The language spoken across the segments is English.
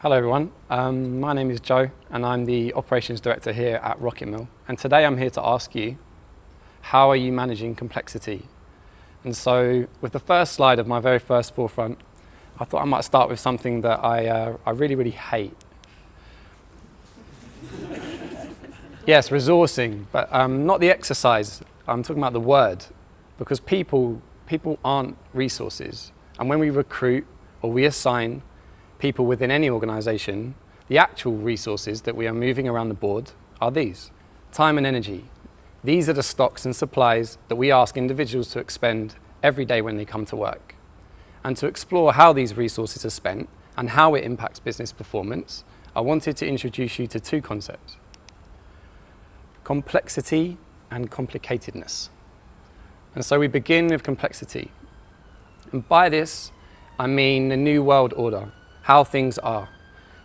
Hello everyone, my name is Joe and I'm the Operations Director here at RocketMill, and today I'm here to ask you, how are you managing complexity? And so with the first slide of my very first forefront, I thought I might start with something that I really hate. Yes, resourcing, but not the exercise, I'm talking about the word, because people aren't resources, and when we recruit or we assign people within any organisation, the actual resources that we are moving around the board are these: time and energy. These are the stocks and supplies that we ask individuals to expend every day when they come to work. And to explore how these resources are spent and how it impacts business performance, I wanted to introduce you to two concepts: complexity and complicatedness. And so we begin with complexity. And by this, I mean the new world order, how things are,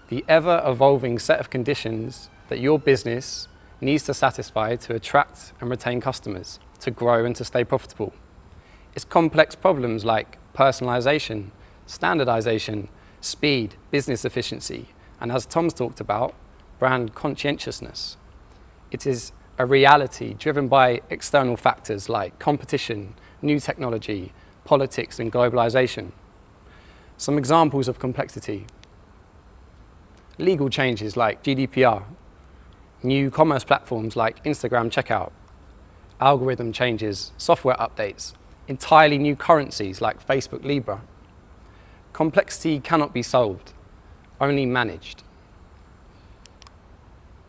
the ever-evolving set of conditions that your business needs to satisfy to attract and retain customers, to grow and to stay profitable. It's complex problems like personalization, standardization, speed, business efficiency, and as Tom's talked about, brand conscientiousness. It is a reality driven by external factors like competition, new technology, politics, and globalization. Some examples of complexity: legal changes like GDPR, new commerce platforms like Instagram checkout, algorithm changes, software updates, entirely new currencies like Facebook Libra. Complexity cannot be solved, only managed.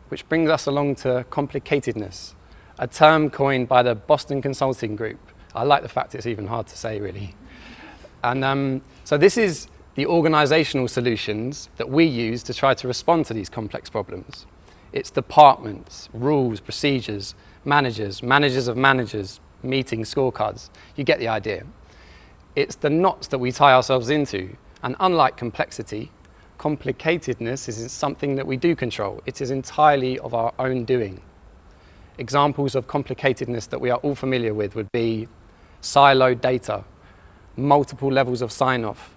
Which brings us along to complicatedness, a term coined by the Boston Consulting Group. I like the fact it's even hard to say, really. And so this is the organizational solutions that we use to try to respond to these complex problems. It's departments, rules, procedures, managers of managers, meetings, scorecards. You get the idea. It's the knots that we tie ourselves into. And unlike complexity, complicatedness is something that we do control. It is entirely of our own doing. Examples of complicatedness that we are all familiar with would be siloed data, multiple levels of sign-off,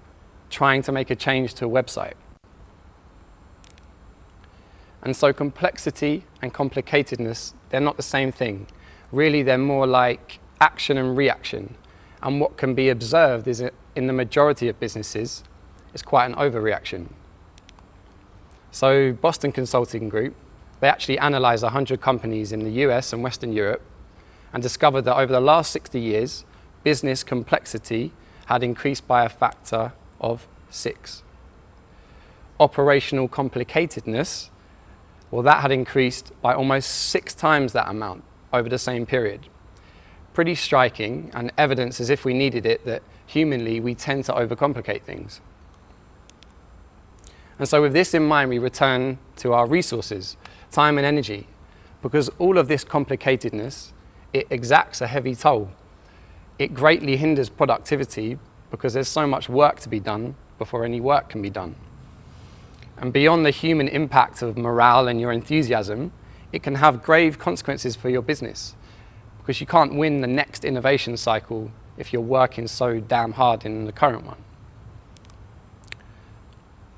trying to make a change to a website. And so complexity and complicatedness, they're not the same thing. Really, they're more like action and reaction. And what can be observed is that in the majority of businesses, it's quite an overreaction. So Boston Consulting Group, they actually analysed 100 companies in the US and Western Europe and discovered that over the last 60 years, business complexity had increased by a factor of 6. Operational complicatedness, well, that had increased by almost 6 times that amount over the same period. Pretty striking, and evidence as if we needed it that humanly we tend to overcomplicate things. And so with this in mind, we return to our resources, time and energy, because all of this complicatedness, it exacts a heavy toll. It greatly hinders productivity because there's so much work to be done before any work can be done. And beyond the human impact of morale and your enthusiasm, it can have grave consequences for your business because you can't win the next innovation cycle if you're working so damn hard in the current one.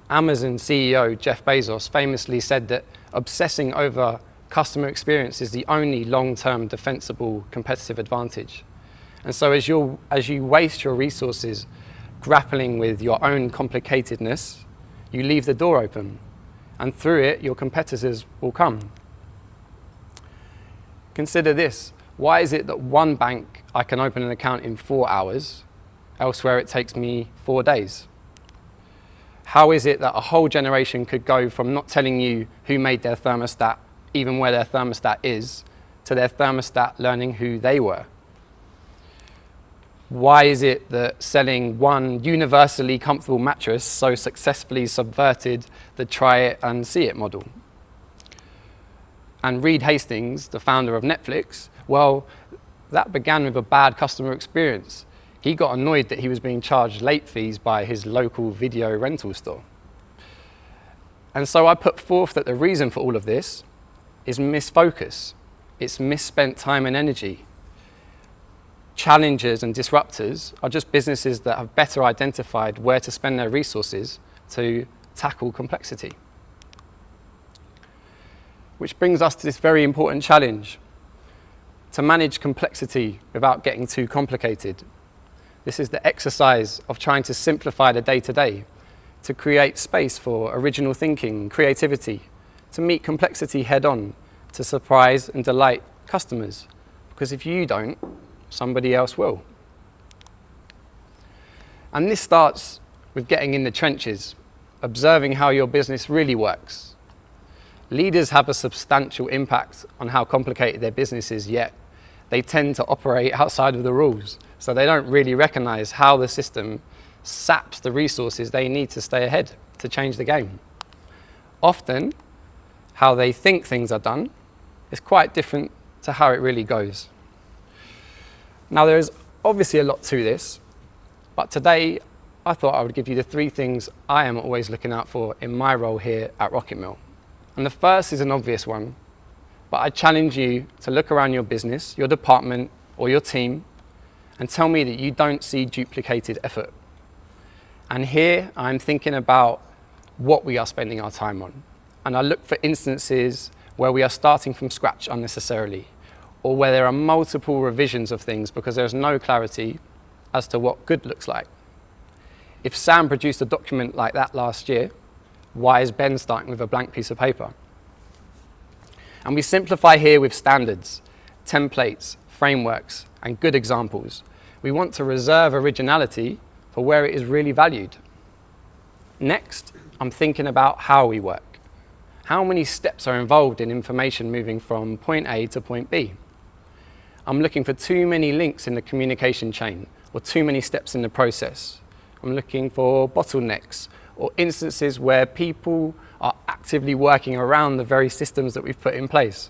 Amazon CEO Jeff Bezos famously said that obsessing over customer experience is the only long-term defensible competitive advantage. And so as you waste your resources grappling with your own complicatedness, you leave the door open, and through it, your competitors will come. Consider this: why is it that one bank I can open an account in 4 hours, elsewhere it takes me 4 days? How is it that a whole generation could go from not telling you who made their thermostat, even where their thermostat is, to their thermostat learning who they were? Why is it that selling one universally comfortable mattress so successfully subverted the try it and see it model? And Reed Hastings, the founder of Netflix, well, that began with a bad customer experience. He got annoyed that he was being charged late fees by his local video rental store. And so I put forth that the reason for all of this is misfocus. It's misspent time and energy. Challengers and disruptors are just businesses that have better identified where to spend their resources to tackle complexity. Which brings us to this very important challenge, to manage complexity without getting too complicated. This is the exercise of trying to simplify the day-to-day, to create space for original thinking, creativity, to meet complexity head-on, to surprise and delight customers. Because if you don't, somebody else will. And this starts with getting in the trenches, observing how your business really works. Leaders have a substantial impact on how complicated their business is, yet they tend to operate outside of the rules. So they don't really recognize how the system saps the resources they need to stay ahead, to change the game. Often, how they think things are done is quite different to how it really goes. Now, there is obviously a lot to this, but today I thought I would give you the 3 things I am always looking out for in my role here at RocketMill. And the first is an obvious one, but I challenge you to look around your business, your department, or your team, and tell me that you don't see duplicated effort. And here I'm thinking about what we are spending our time on. And I look for instances where we are starting from scratch unnecessarily, or where there are multiple revisions of things because there's no clarity as to what good looks like. If Sam produced a document like that last year, why is Ben starting with a blank piece of paper? And we simplify here with standards, templates, frameworks, and good examples. We want to reserve originality for where it is really valued. Next, I'm thinking about how we work. How many steps are involved in information moving from point A to point B? I'm looking for too many links in the communication chain or too many steps in the process. I'm looking for bottlenecks or instances where people are actively working around the very systems that we've put in place.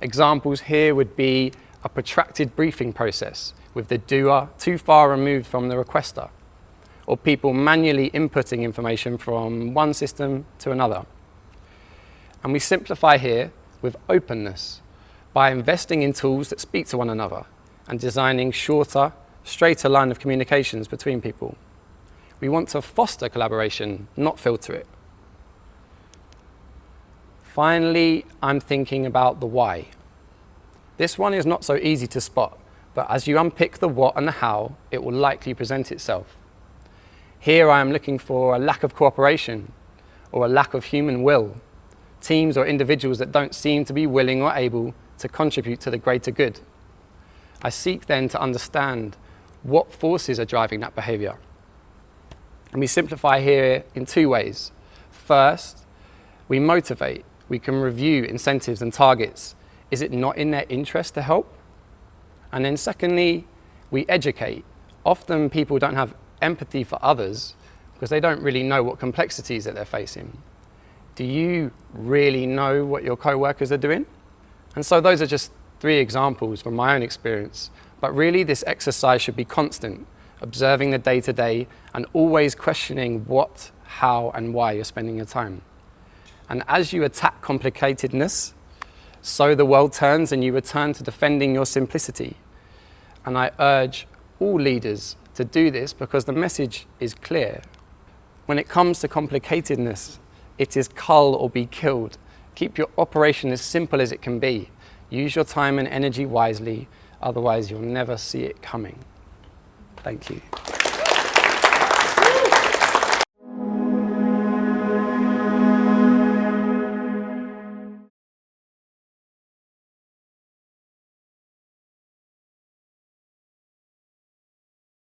Examples here would be a protracted briefing process with the doer too far removed from the requester, or people manually inputting information from one system to another. And we simplify here with openness by investing in tools that speak to one another and designing shorter, straighter line of communications between people. We want to foster collaboration, not filter it. Finally, I'm thinking about the why. This one is not so easy to spot, but as you unpick the what and the how, it will likely present itself. Here I am looking for a lack of cooperation or a lack of human will, teams or individuals that don't seem to be willing or able to contribute to the greater good. I seek then to understand what forces are driving that behavior. And we simplify here in 2 ways. First, we motivate. We can review incentives and targets. Is it not in their interest to help? And then secondly, we educate. Often people don't have empathy for others because they don't really know what complexities that they're facing. Do you really know what your co-workers are doing? And so those are just 3 examples from my own experience. But really this exercise should be constant, observing the day-to-day and always questioning what, how, and why you're spending your time. And as you attack complicatedness, so the world turns and you return to defending your simplicity. And I urge all leaders to do this because the message is clear. When it comes to complicatedness, it is cull or be killed. Keep your operation as simple as it can be. Use your time and energy wisely, otherwise you'll never see it coming. Thank you.